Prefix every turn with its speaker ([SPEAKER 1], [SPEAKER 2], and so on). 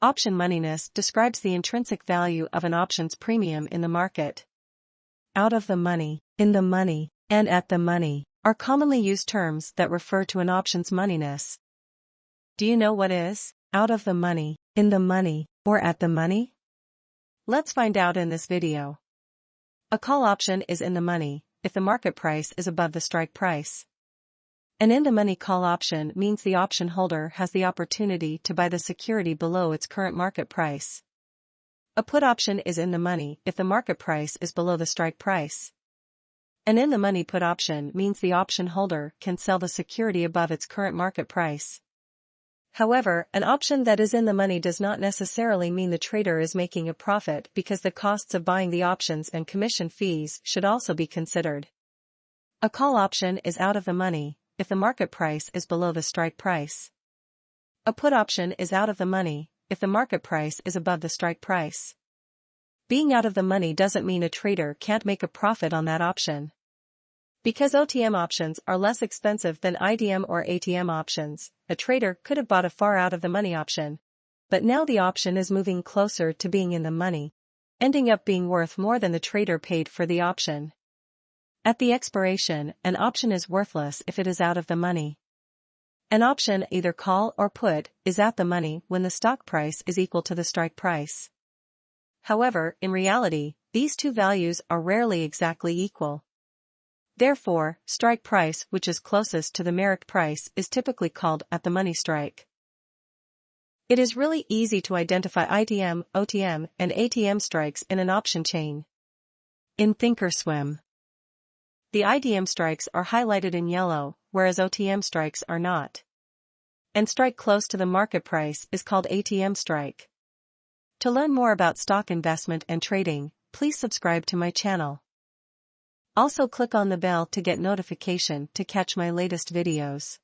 [SPEAKER 1] Option moneyness describes the intrinsic value of an option's premium in the market. Out of the money, in the money, and at the money are commonly used terms that refer to an option's moneyness. Do you know what is out of the money, in the money, or at the money? Let's find out in this video. A call option is in the money if the market price is above the strike price. An in-the-money call option means the option holder has the opportunity to buy the security below its current market price. A put option is in the money if the market price is below the strike price. An in-the-money put option means the option holder can sell the security above its current market price. However, an option that is in the money does not necessarily mean the trader is making a profit because the costs of buying the options and commission fees should also be considered. A call option is out of the money if the market price is below the strike price. A put option is out of the money if the market price is above the strike price. Being out of the money doesn't mean a trader can't make a profit on that option. Because OTM options are less expensive than ITM or ATM options, a trader could have bought a far out of the money option. But now the option is moving closer to being in the money, ending up being worth more than the trader paid for the option. At the expiration, an option is worthless if it is out of the money. An option, either call or put, is at the money when the stock price is equal to the strike price. However, in reality, these two values are rarely exactly equal. Therefore, strike price, which is closest to the merit price, is typically called at the money strike. It is really easy to identify ITM, OTM, and ATM strikes in an option chain. In Thinkorswim, the ITM strikes are highlighted in yellow, whereas OTM strikes are not. And strike close to the market price is called ATM strike. To learn more about stock investment and trading, please subscribe to my channel. Also click on the bell to get notification to catch my latest videos.